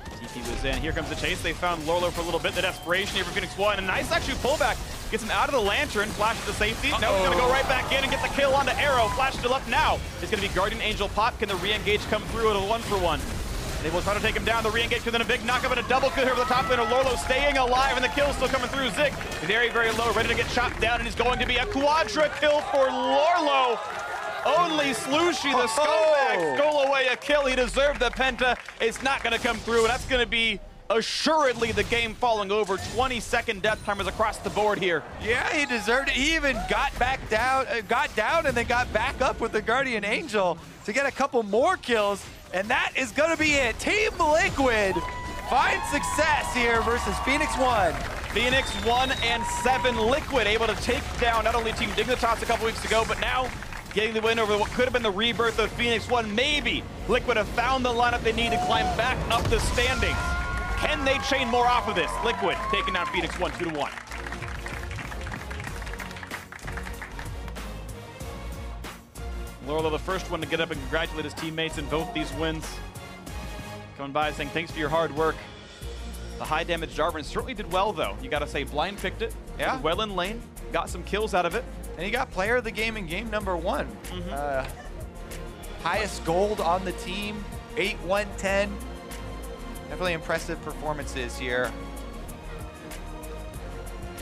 TP was in. Here comes the chase. They found Lourlo for a little bit. The desperation here for Phoenix1. A nice actually pullback. Gets him out of the lantern. Flash to safety. Now he's going to go right back in and get the kill onto Arrow. Flash still up now. It's going to be Guardian Angel pop. Can the re-engage come through at a 1-for-1? They will try to take him down. The re-engage comes in a big knockup and a double kill here with the top laner. Lourlo staying alive and the kill still coming through. Zik very, very low, ready to get chopped down, and he's going to be a quadra kill for Lourlo. Only Slooshie, the scumbag, stole away a kill. He deserved the penta. It's not going to come through, and that's going to be assuredly the game falling over. 20-second death timers across the board here. Yeah, he deserved it. He even got back down, and then got back up with the Guardian Angel to get a couple more kills, and that is going to be it. Team Liquid finds success here versus Phoenix1. Phoenix1 and 7 Liquid able to take down not only Team Dignitas a couple weeks ago, but now getting the win over what could have been the rebirth of Phoenix1. Maybe Liquid have found the lineup they need to climb back up the standings. Can they chain more off of this? Liquid taking down Phoenix1 2-1. Lourlo, the first one to get up and congratulate his teammates in both these wins. Coming by saying thanks for your hard work. The high damage Jarvan certainly did well though. You gotta say, blind picked it, did well in lane, got some kills out of it. And he got player of the game in game number 1. Highest gold on the team, 8-1-10. Definitely impressive performances here.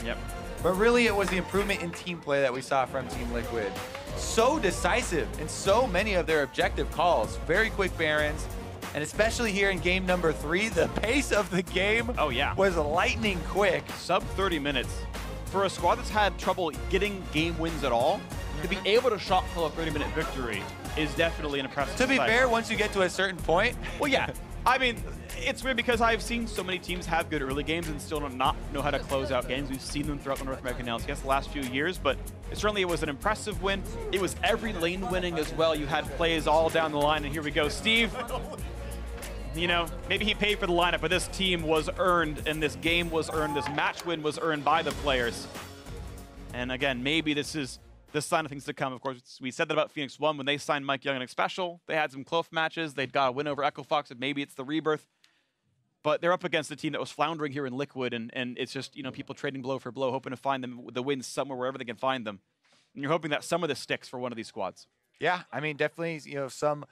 Yep. But really, it was the improvement in team play that we saw from Team Liquid. So decisive in so many of their objective calls. Very quick Barons. And especially here in game number 3, the pace of the game was lightning quick. Sub 30 minutes. For a squad that's had trouble getting game wins at all, to be able to shot pull a 30-minute victory is definitely an impressive To be fair, once you get to a certain point. Well, yeah. I mean, it's weird because I've seen so many teams have good early games and still not know how to close out games. We've seen them throughout the North American LCS the last few years, but certainly it was an impressive win. It was every lane winning as well. You had plays all down the line, and here we go. Steve, you know, maybe he paid for the lineup, but this team was earned, and this game was earned. This match win was earned by the players. And again, maybe this is the sign of things to come. Of course, we said that about Phoenix1 when they signed MikeYeung and Xpecial. They had some close matches. They'd got a win over Echo Fox, and maybe it's the rebirth. But they're up against a team that was floundering here in Liquid, and it's just, you know, people trading blow for blow, hoping to find them the wins somewhere, wherever they can find them. And you're hoping that some of this sticks for one of these squads. Yeah, I mean, definitely, you know, some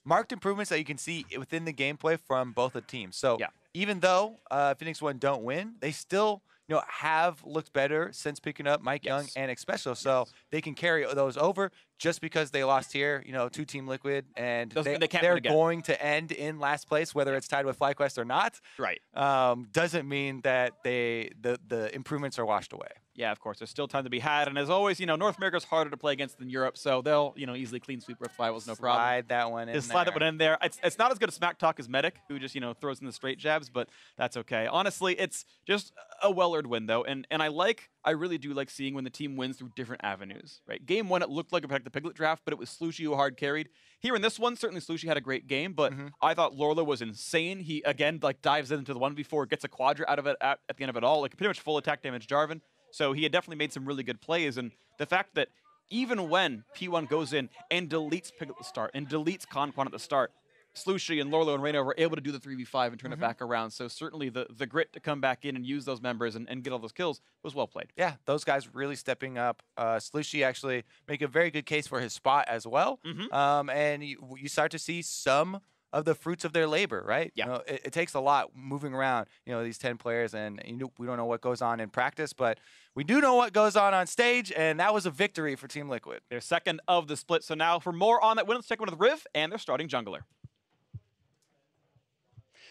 marked improvements that you can see within the gameplay from both the teams. So even though Phoenix1 don't win, they still, you know, have looked better since picking up MikeYeung and Xpecial. So they can carry those over. Just because they lost here, you know, to Team Liquid, and they're going to end in last place, whether it's tied with FlyQuest or not. Right. Doesn't mean that the improvements are washed away. Yeah, of course. There's still time to be had. And as always, you know, North America's harder to play against than Europe, so they'll, you know, easily clean sweep rivals, no problem. Slide that one in Just slide that one in there. It's not as good as Smack Talk as Medic, who just, you know, throws in the straight jabs, but that's okay. Honestly, it's just a well-earned win, though. And I really do like seeing when the team wins through different avenues, right? Game 1, it looked like the Piglet draft, but it was Slooshie who hard carried. Here in this one, certainly Slooshie had a great game, but I thought Lourlo was insane. He, again, like dives into the 1v4, gets a quadra out of it at the end of it all, like pretty much full attack damage Jarvan. So he had definitely made some really good plays, and the fact that even when P1 goes in and deletes Piglet at the start and deletes KonKwon at the start, Slooshie and Lourlo and ReignOver were able to do the 3v5 and turn it back around. So certainly the grit to come back in and use those members and get all those kills was well played. Yeah, those guys really stepping up. Slooshie actually make a very good case for his spot as well. And you start to see some of the fruits of their labor, right? Yeah. You know, it takes a lot moving around, you know, these 10 players, and we don't know what goes on in practice, but we do know what goes on stage, and that was a victory for Team Liquid. They're second of the split. So now for more on that win, let's take one with Riv and their starting jungler.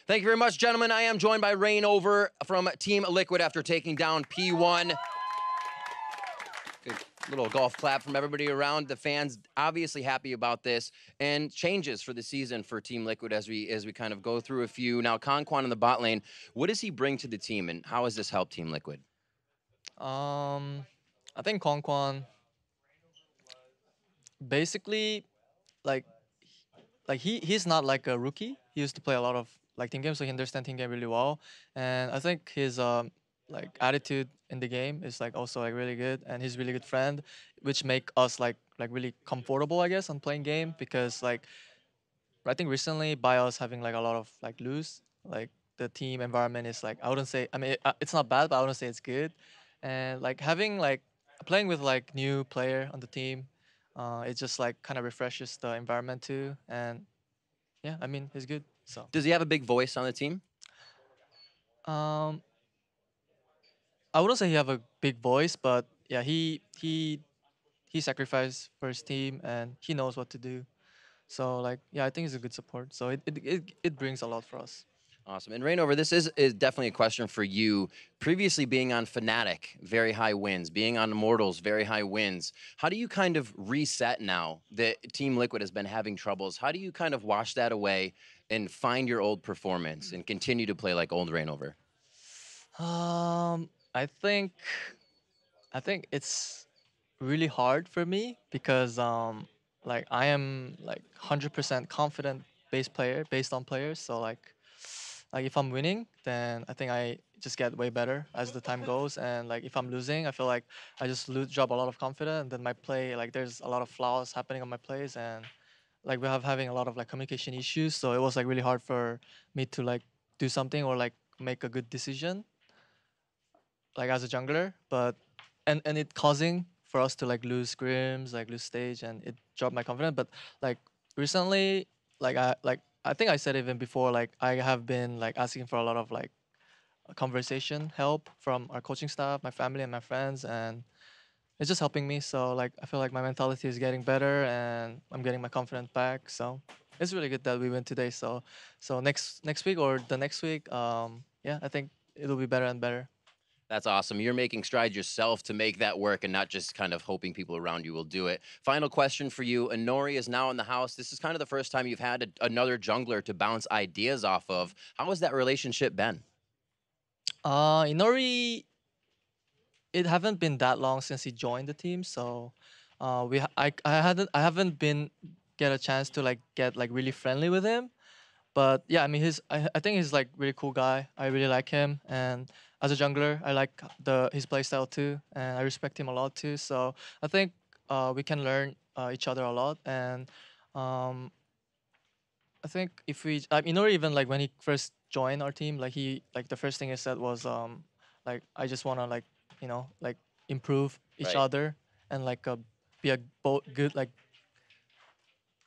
Thank you very much, gentlemen. I am joined by ReignOver from Team Liquid after taking down P1. Good little golf clap from everybody around. The fans obviously happy about this, and changes for the season for Team Liquid as we kind of go through a few. Now, KonKwon in the bot lane, what does he bring to the team, and how has this helped Team Liquid? I think KonKwon basically, like he's not like a rookie. He used to play a lot of like team game, so he understands team game really well. And I think his like attitude in the game is like also like really good, and he's really good friend, which make us like really comfortable, I guess, on playing game, because like I think recently by us having like a lot of like lose, like the team environment is like, I wouldn't say, I mean it's not bad, but I wouldn't say it's good. And like having like playing with like new player on the team, it just like kind of refreshes the environment too. And yeah, I mean he's good. So Does he have a big voice on the team? um, I wouldn't say he have a big voice, but yeah, he sacrificed for his team and he knows what to do. So like yeah, I think it's a good support. So it brings a lot for us. Awesome. And ReignOver, this is definitely a question for you. Previously being on Fnatic, very high wins. Being on Immortals, very high wins. How do you kind of reset now that Team Liquid has been having troubles? How do you kind of wash that away and find your old performance and continue to play like old ReignOver? I think it's really hard for me because like I am like 100% confident based on players. So like if I'm winning, then I think I just get way better as the time goes. And like if I'm losing, I feel like I just drop a lot of confidence. And then my play, like there's a lot of flaws happening on my plays, and like we have having a lot of like communication issues. So it was like really hard for me to like do something or like make a good decision, like as a jungler. But and it causing for us to like lose scrims, like lose stage, and it dropped my confidence. But like recently, I think I said even before, like I have been like asking for a lot of like conversation help from our coaching staff, my family, and my friends, and it's just helping me. So like I feel like my mentality is getting better, and I'm getting my confidence back. So it's really good that we win today. So next week or the next week, yeah, I think it'll be better and better. That's awesome. You're making strides yourself to make that work and not just kind of hoping people around you will do it. Final question for you. Inori is now in the house. This is kind of the first time you've had another jungler to bounce ideas off of. How has that relationship been? Inori, it haven't been that long since he joined the team, so I haven't been get a chance to like get like really friendly with him. But yeah, I mean I think he's like really cool guy. I really like him, and as a jungler, I like his playstyle too, and I respect him a lot too. So I think we can learn each other a lot, and I think if we, you know, even like when he first joined our team, like the first thing he said was like I just wanna like like improve each other and like be a good like,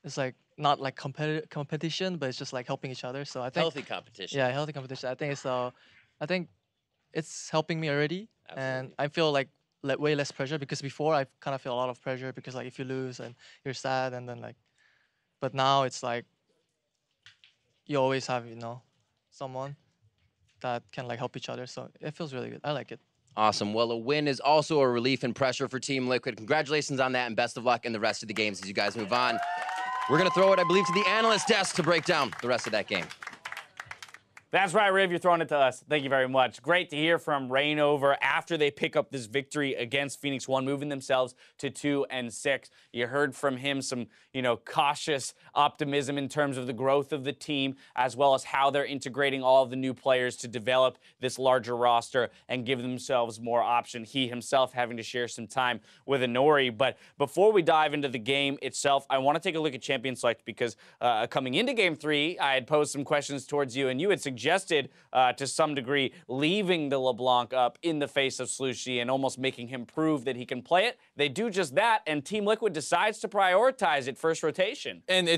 it's like not like competition, but it's just like helping each other. So I think Healthy competition. yeah, healthy competition. I think it's I think it's helping me already. Absolutely. And I feel like way less pressure, because before I kind of feel a lot of pressure because like if you lose and you're sad, and then like, but now it's like you always have someone that can like help each other. So it feels really good. I like it. Awesome. Well, a win is also a relief and pressure for Team Liquid. Congratulations on that, and best of luck in the rest of the games as you guys move on. We're going to throw it, I believe, to the analyst desk to break down the rest of that game. That's right, Riv, you're throwing it to us. Thank you very much. Great to hear from ReignOver after they pick up this victory against Phoenix1, moving themselves to 2-6. You heard from him some, cautious optimism in terms of the growth of the team, as well as how they're integrating all of the new players to develop this larger roster and give themselves more option. He himself having to share some time with Inori. But before we dive into the game itself, I want to take a look at Champion Select, because coming into Game 3, I had posed some questions towards you, and you had suggested to some degree leaving the LeBlanc up in the face of Slooshie and almost making him prove that he can play it. They do just that, and Team Liquid decides to prioritize it first rotation. And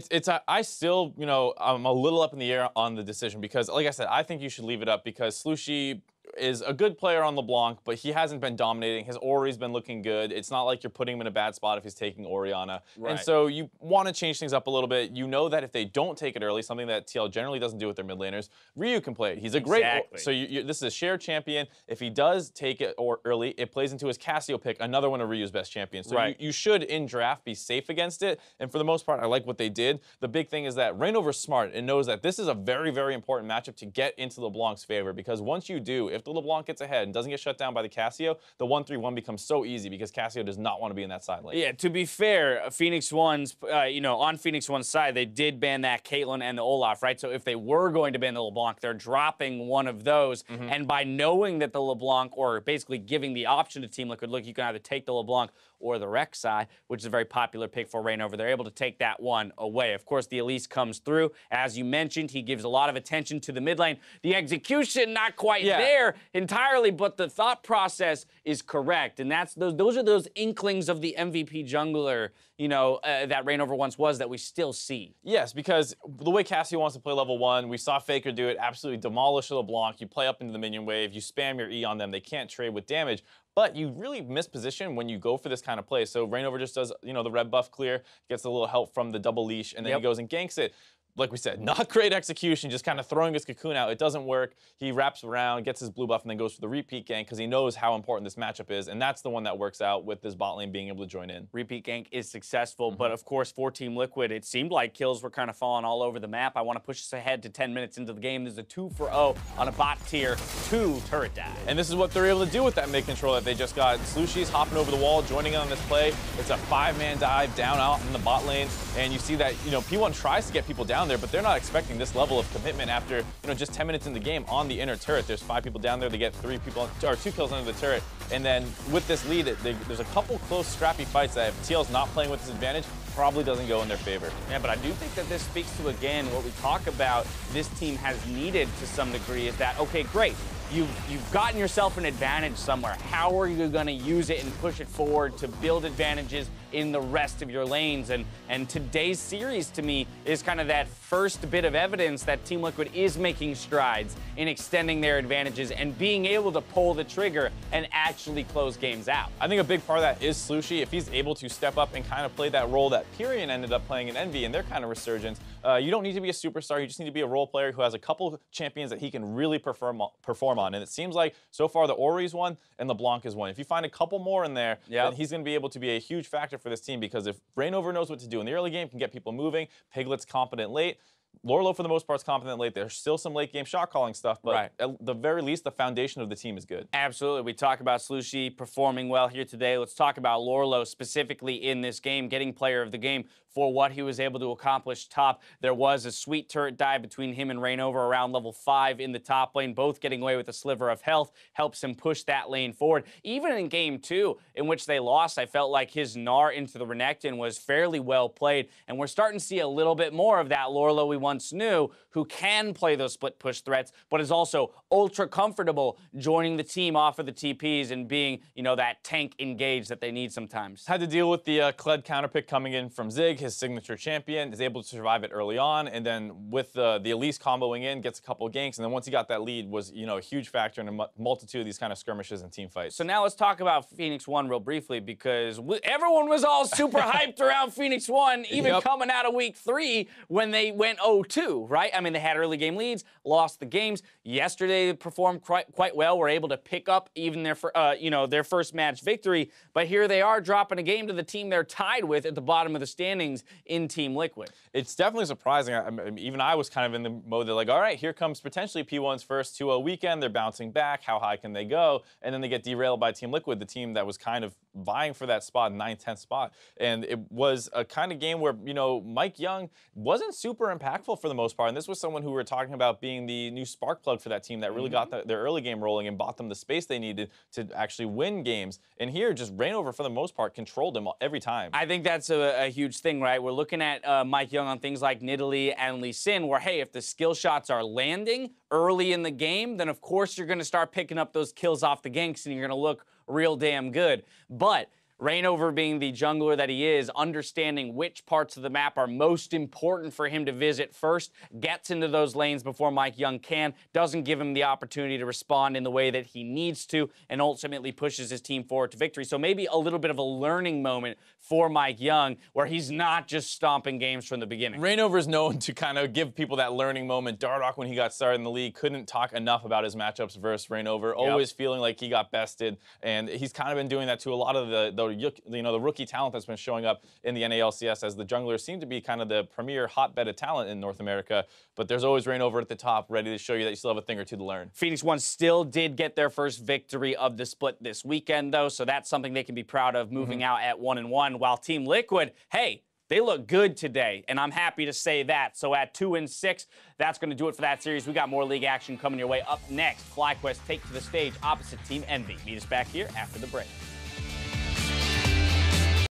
I still, I'm a little up in the air on the decision, because like I said, I think you should leave it up, because Slooshie is a good player on LeBlanc, but he hasn't been dominating. His Ori's been looking good. It's not like you're putting him in a bad spot if he's taking Orianna. Right. And so you want to change things up a little bit. You know that if they don't take it early, something that TL generally doesn't do with their mid laners, Ryu can play it. He's a great... So this is a shared champion. If he does take it early, it plays into his Cassio pick, another one of Ryu's best champions. So you should, in draft, be safe against it. And for the most part, I like what they did. The big thing is that ReignOver's smart and knows that this is a very, very important matchup to get into LeBlanc's favor, because once you do, If the LeBlanc gets ahead and doesn't get shut down by the Cassio, the 1-3-1 becomes so easy because Cassio does not want to be in that side lane. Yeah, to be fair, Phoenix1's, on Phoenix1's side, they did ban that Caitlyn and the Olaf, right? So if they were going to ban the LeBlanc, they're dropping one of those. And by knowing that the LeBlanc, or basically giving the option to Team Liquid, look, you can either take the LeBlanc or the Rek'Sai, which is a very popular pick for ReignOver. They're able to take that one away. Of course, the Elise comes through. As you mentioned, he gives a lot of attention to the mid lane. The execution, not quite there entirely, but the thought process is correct. And that's those are those inklings of the MVP jungler, that ReignOver once was that we still see. Yes, because the way Cassio wants to play level 1, we saw Faker do it, absolutely demolish the LeBlanc. You play up into the minion wave, you spam your E on them, they can't trade with damage. But you really miss position when you go for this kind of play. So ReignOver just does, the red buff clear, gets a little help from the double leash, and then he goes and ganks it. Like we said, not great execution, just kind of throwing his cocoon out. It doesn't work. He wraps around, gets his blue buff, and then goes for the repeat gank because he knows how important this matchup is, and that's the one that works out with this bot lane being able to join in. Repeat gank is successful, but of course for Team Liquid, it seemed like kills were kind of falling all over the map. I want to push us ahead to 10 minutes into the game. There's a 2-for-0 on a bot tier 2 turret dive. And this is what they're able to do with that mid control that they just got. Slooshie's hopping over the wall, joining in on this play. It's a 5-man dive down out in the bot lane, and you see that, P1 tries to get people down there, but they're not expecting this level of commitment after just 10 minutes in the game on the inner turret. There's 5 people down there. They get 2 kills under the turret, and then with this lead, there's a couple close scrappy fights that if TL's not playing with this advantage, probably doesn't go in their favor. Yeah, but I do think that this speaks to, again, what we talk about this team has needed to some degree is that, okay, great, you've gotten yourself an advantage somewhere. How are you going to use it and push it forward to build advantages in the rest of your lanes? And today's series, to me, is kind of that first bit of evidence that Team Liquid is making strides in extending their advantages and being able to pull the trigger and actually close games out. I think a big part of that is Slooshie. If he's able to step up and kind of play that role that Pyrian ended up playing in Envy and their kind of resurgence, you don't need to be a superstar. You just need to be a role player who has a couple champions that he can really perform on. And it seems like so far the Ori's one and LeBlanc is one. If you find a couple more in there, then he's going to be able to be a huge factor for this team, because if ReignOver knows what to do in the early game, can get people moving, Piglet's competent late, Lourlo, for the most part, is competent late. There's still some late-game shot-calling stuff, but at the very least, the foundation of the team is good. Absolutely. We talk about Slooshie performing well here today. Let's talk about Lourlo specifically in this game, getting player of the game for what he was able to accomplish top. There was a sweet turret dive between him and ReignOver around level 5 in the top lane, both getting away with a sliver of health, helps him push that lane forward. Even in game 2, in which they lost, I felt like his Gnar into the Renekton was fairly well played, and we're starting to see a little bit more of that Lourlo we once knew, who can play those split push threats, but is also ultra comfortable joining the team off of the TPs and being, that tank engage that they need sometimes. Had to deal with the Kled counterpick coming in from Zig, his signature champion, is able to survive it early on, and then with the Elise comboing in, gets a couple of ganks, and then once he got that lead, was a huge factor in a multitude of these kind of skirmishes and team fights. So now let's talk about Phoenix1 real briefly, because everyone was all super hyped around Phoenix1, even coming out of week 3 when they went 0-2, right? I mean, they had early game leads, lost the games. Yesterday they performed quite well, were able to pick up even their first match victory, but here they are dropping a game to the team they're tied with at the bottom of the standings in Team Liquid. It's definitely surprising. Even I was kind of in the mode that, like, all right, here comes potentially P1's first 2-0 weekend. They're bouncing back. How high can they go? And then they get derailed by Team Liquid, the team that was kind of vying for that spot, 9th, 10th spot. And it was a kind of game where, MikeYeung wasn't super impactful for the most part. And this was someone who we were talking about being the new spark plug for that team that really got their early game rolling and bought them the space they needed to actually win games. And here, just ReignOver, for the most part, controlled him every time. I think that's a huge thing, right? We're looking at MikeYeung on things like Nidalee and Lee Sin, where, hey, if the skill shots are landing early in the game, then of course you're going to start picking up those kills off the ganks and you're going to look real damn good. But ReignOver, being the jungler that he is, understanding which parts of the map are most important for him to visit first, gets into those lanes before MikeYeung can, doesn't give him the opportunity to respond in the way that he needs to, and ultimately pushes his team forward to victory. So maybe a little bit of a learning moment for MikeYeung, where he's not just stomping games from the beginning. ReignOver is known to kind of give people that learning moment. Dardoch, when he got started in the league, couldn't talk enough about his matchups versus ReignOver, always feeling like he got bested, and he's kind of been doing that to a lot of the the rookie talent that's been showing up in the NA LCS, as the junglers seem to be kind of the premier hotbed of talent in North America. But there's always ReignOver at the top, ready to show you that you still have a thing or two to learn. Phoenix1 still did get their first victory of the split this weekend, though, so that's something they can be proud of moving out at 1-1, while Team Liquid, hey, they look good today, and I'm happy to say that. So at 2-6, that's going to do it for that series. We got more league action coming your way. Up next, FlyQuest take to the stage opposite Team Envy. Meet us back here after the break.